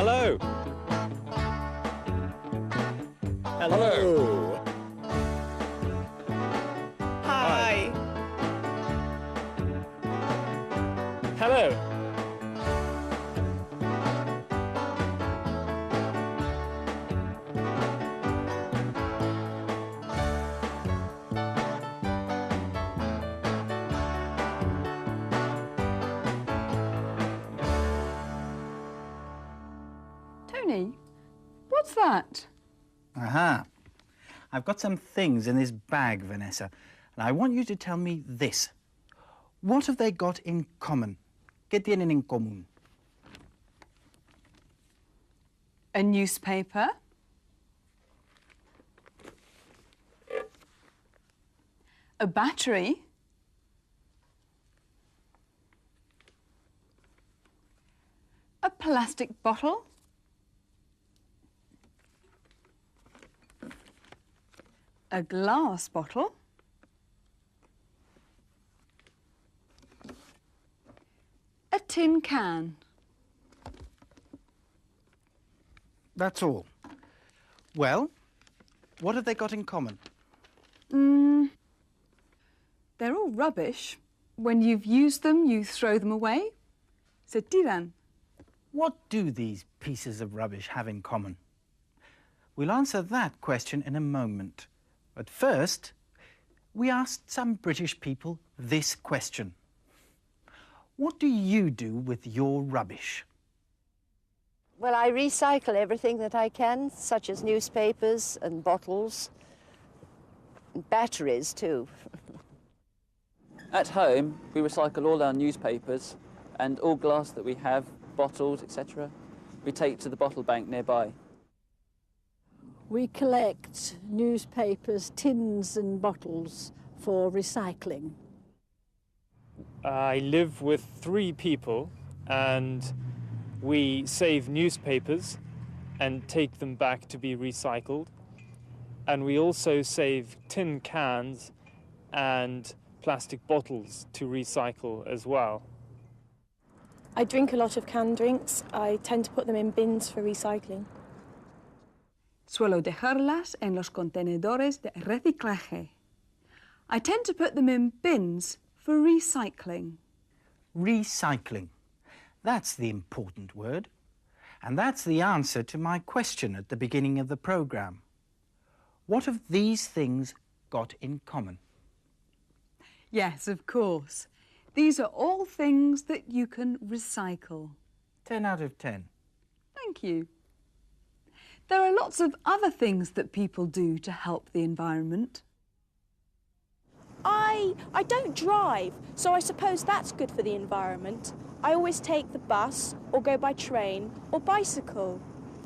Hello. Hello. Hi. Hello. Tony, what's that? Aha. I've got some things in this bag, Vanessa, and I want you to tell me this. What have they got in common? ¿Qué tienen en común? A newspaper. A battery. A plastic bottle. A glass bottle. A tin can. That's all. Well, what have they got in common? They're all rubbish. When you've used them, you throw them away. Se tiran. What do these pieces of rubbish have in common? We'll answer that question in a moment. But first, we asked some British people this question. What do you do with your rubbish? Well, I recycle everything that I can, such as newspapers and bottles, and batteries too. At home, we recycle all our newspapers and all glass that we have, bottles, etc. We take to the bottle bank nearby. We collect newspapers, tins and bottles for recycling. I live with 3 people and we save newspapers and take them back to be recycled. And we also save tin cans and plastic bottles to recycle as well. I drink a lot of canned drinks. I tend to put them in bins for recycling. Suelo dejarlas en los contenedores de reciclaje. I tend to put them in bins for recycling. Recycling. That's the important word. And that's the answer to my question at the beginning of the programme. What have these things got in common? Yes, of course. These are all things that you can recycle. 10 out of 10. Thank you. There are lots of other things that people do to help the environment. I don't drive, so I suppose that's good for the environment. I always take the bus or go by train or bicycle.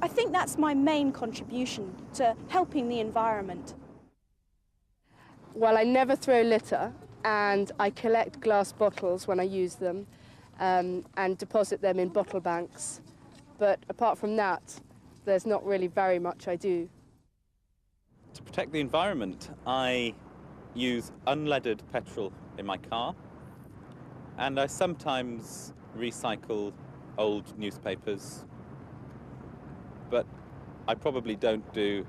I think that's my main contribution to helping the environment. Well, I never throw litter, and I collect glass bottles when I use them and deposit them in bottle banks. But apart from that, there's not really very much I do. To protect the environment, I use unleaded petrol in my car, and I sometimes recycle old newspapers, but I probably don't do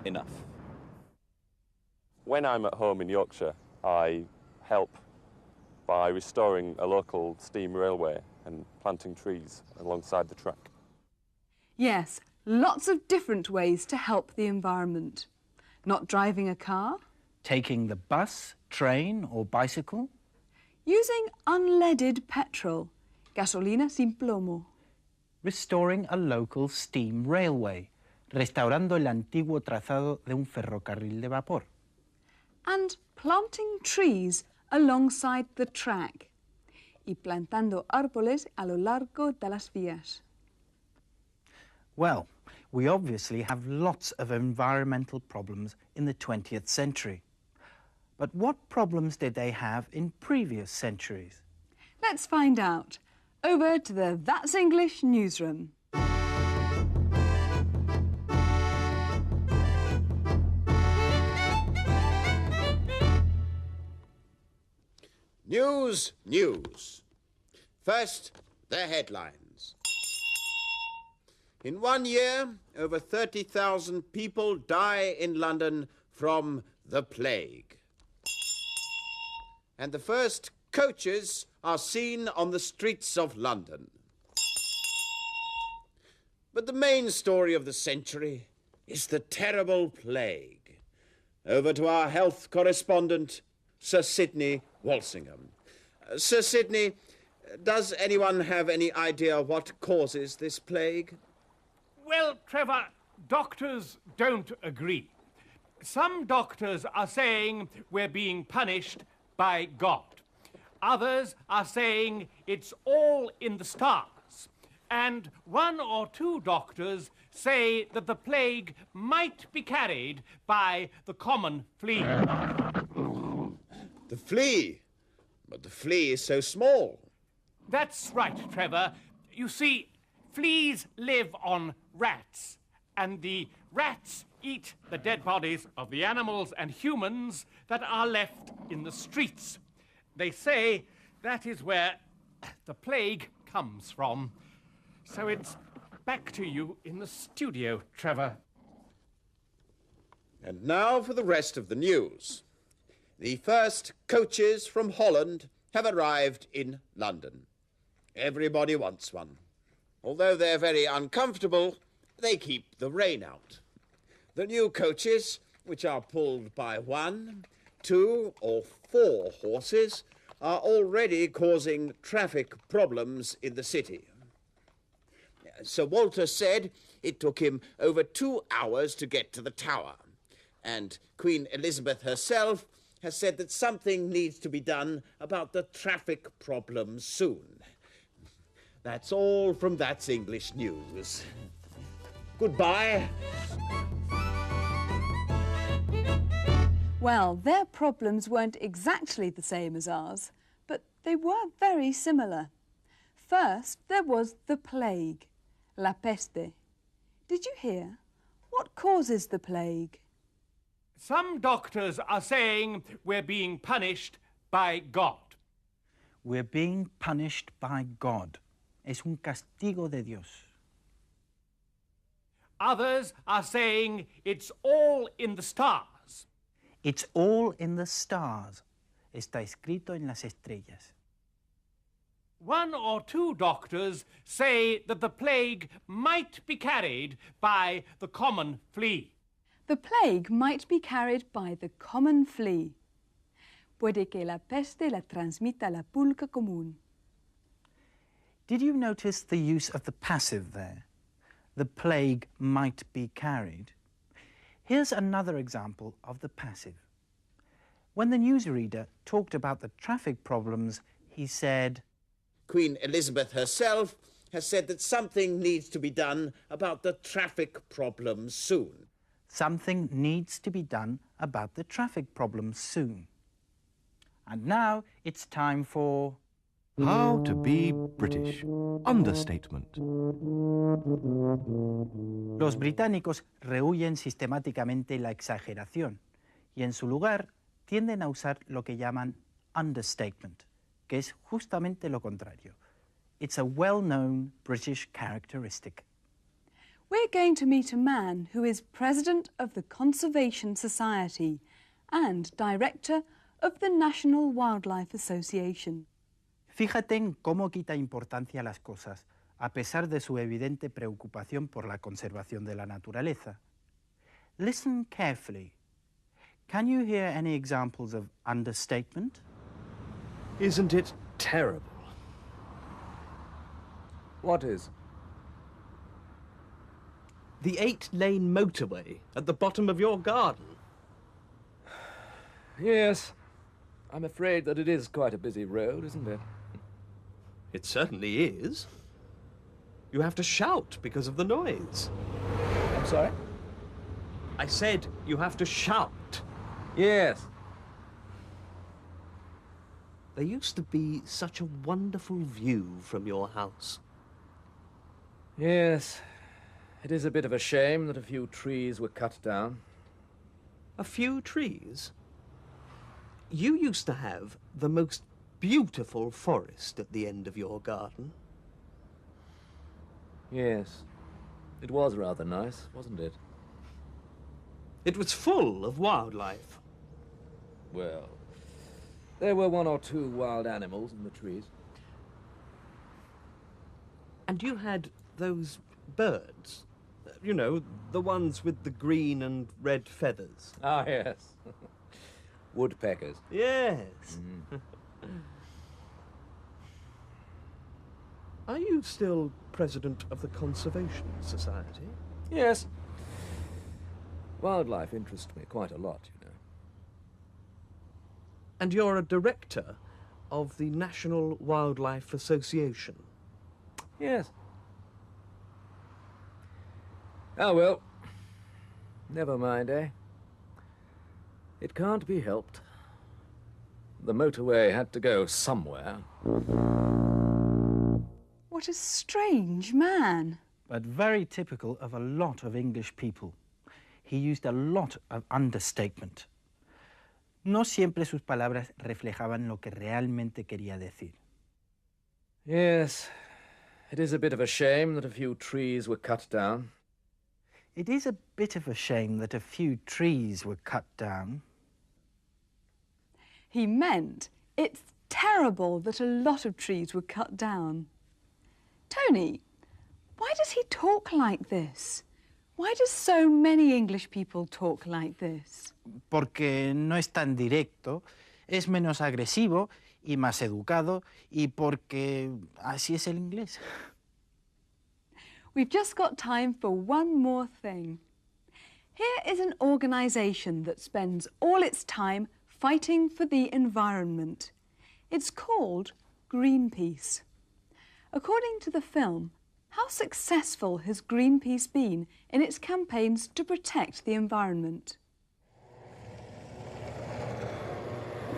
enough. When I'm at home in Yorkshire, I help by restoring a local steam railway and planting trees alongside the track. Yes, lots of different ways to help the environment. Not driving a car. Taking the bus, train or bicycle. Using unleaded petrol. Gasolina sin plomo. Restoring a local steam railway. Restaurando el antiguo trazado de un ferrocarril de vapor. And planting trees alongside the track. Y plantando árboles a lo largo de las vías. Well, we obviously have lots of environmental problems in the 20th century. But what problems did they have in previous centuries? Let's find out. Over to the That's English newsroom. News. First, the headlines. In 1 year, over 30,000 people die in London from the plague. And the first coaches are seen on the streets of London. But the main story of the century is the terrible plague. Over to our health correspondent, Sir Sidney Walsingham. Sir Sidney, does anyone have any idea what causes this plague? Well, Trevor, doctors don't agree. Some doctors are saying we're being punished by God. Others are saying it's all in the stars. And 1 or 2 doctors say that the plague might be carried by the common flea. The flea? But the flea is so small. That's right, Trevor. You see, fleas live on rats, and the rats eat the dead bodies of the animals and humans that are left in the streets. They say that is where the plague comes from. So it's back to you in the studio, Trevor. And now for the rest of the news. The first coaches from Holland have arrived in London. Everybody wants one. Although they're very uncomfortable, they keep the rain out. The new coaches, which are pulled by 1, 2 or 4 horses, are already causing traffic problems in the city. Sir Walter said it took him over 2 hours to get to the Tower. And Queen Elizabeth herself has said that something needs to be done about the traffic problems soon. That's all from That's English News. Goodbye. Well, their problems weren't exactly the same as ours, but they were very similar. First, there was the plague, la peste. Did you hear? What causes the plague? Some doctors are saying we're being punished by God. We're being punished by God. Es un castigo de Dios. Others are saying it's all in the stars. It's all in the stars. Está escrito en las estrellas. 1 or 2 doctors say that the plague might be carried by the common flea. The plague might be carried by the common flea. Puede que la peste la transmita la pulga común. Did you notice the use of the passive there? The plague might be carried. Here's another example of the passive. When the newsreader talked about the traffic problems, he said, Queen Elizabeth herself has said that something needs to be done about the traffic problems soon. Something needs to be done about the traffic problems soon. And now it's time for... How to be British. Understatement. Los británicos rehúyen sistemáticamente la exageración y en su lugar tienden a usar lo que llaman understatement, que es justamente lo contrario. It's a well-known British characteristic. We're going to meet a man who is president of the Conservation Society and director of the National Wildlife Association. Fíjate en cómo quita importancia a las cosas, a pesar de su evidente preocupación por la conservación de la naturaleza. Listen carefully. Can you hear any examples of understatement? Isn't it terrible? What is? The 8-lane motorway at the bottom of your garden. Yes. I'm afraid that it is quite a busy road, isn't it? It certainly is. You have to shout because of the noise. I'm sorry? I said you have to shout. Yes. There used to be such a wonderful view from your house. Yes. It is a bit of a shame that a few trees were cut down. A few trees? You used to have the most beautiful forest at the end of your garden. Yes. It was rather nice, wasn't it? It was full of wildlife. Well, there were one or two wild animals in the trees. And you had those birds. You know, the ones with the green and red feathers. Ah, yes. Woodpeckers. Yes. Mm. Are you still president of the Conservation Society? Yes. Wildlife interests me quite a lot, you know. And you're a director of the National Wildlife Association? Yes. Oh, well. Never mind, eh? It can't be helped. The motorway had to go somewhere. What a strange man. But very typical of a lot of English people. He used a lot of understatement. No siempre sus palabras reflejaban lo que realmente quería decir. Yes. It is a bit of a shame that a few trees were cut down. It is a bit of a shame that a few trees were cut down. He meant it's terrible that a lot of trees were cut down. Tony, why does he talk like this? Why do so many English people talk like this? Porque no es tan directo, es menos agresivo y más educado, y porque así es el inglés. We've just got time for one more thing. Here is an organisation that spends all its time fighting for the environment. It's called Greenpeace. According to the film, how successful has Greenpeace been in its campaigns to protect the environment?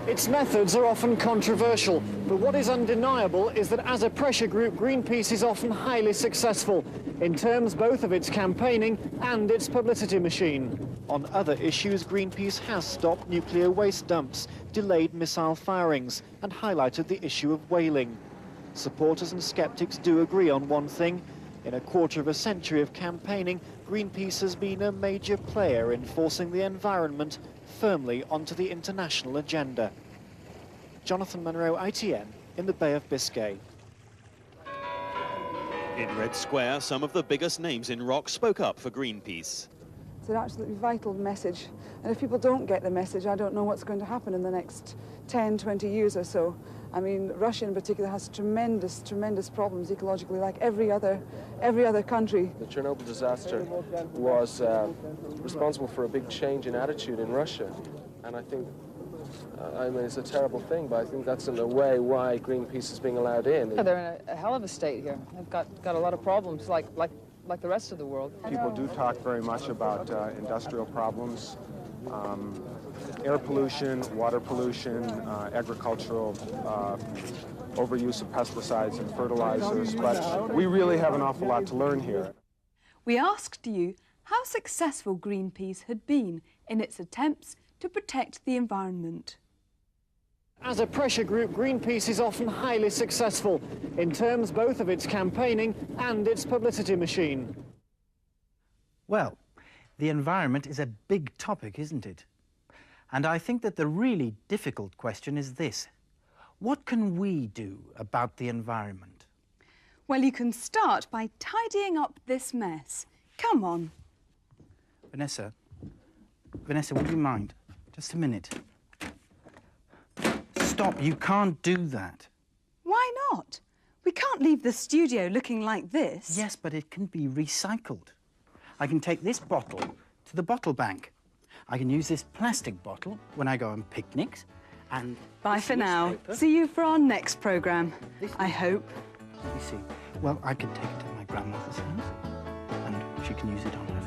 Its methods are often controversial, but what is undeniable is that as a pressure group, Greenpeace is often highly successful, in terms both of its campaigning and its publicity machine. On other issues, Greenpeace has stopped nuclear waste dumps, delayed missile firings, and highlighted the issue of whaling. Supporters and skeptics do agree on one thing. In a quarter of a century of campaigning, Greenpeace has been a major player in forcing the environment firmly onto the international agenda. Jonathan Munro, ITN, in the Bay of Biscay. In Red Square, some of the biggest names in rock spoke up for Greenpeace. It's an absolutely vital message, and if people don't get the message, I don't know what's going to happen in the next 10, 20 years or so. I mean, Russia in particular has tremendous, tremendous problems ecologically, like every other country. The Chernobyl disaster was responsible for a big change in attitude in Russia, and I think, I mean, it's a terrible thing, but I think that's in a way why Greenpeace is being allowed in. Yeah, they're in a hell of a state here. They've got a lot of problems, like the rest of the world. People do talk very much about industrial problems, air pollution, water pollution, agricultural overuse of pesticides and fertilizers, but we really have an awful lot to learn here. We asked you how successful Greenpeace had been in its attempts to protect the environment. As a pressure group, Greenpeace is often highly successful, in terms both of its campaigning and its publicity machine. Well, the environment is a big topic, isn't it? And I think that the really difficult question is this. What can we do about the environment? Well, you can start by tidying up this mess. Come on. Vanessa, would you mind? Just a minute. Stop, you can't do that. Why not? We can't leave the studio looking like this. Yes, but it can be recycled. I can take this bottle to the bottle bank. I can use this plastic bottle when I go on picnics, and... Bye for now. See you for our next programme, I hope. Let me see. Well, I could take it to my grandmother's house, and she can use it on her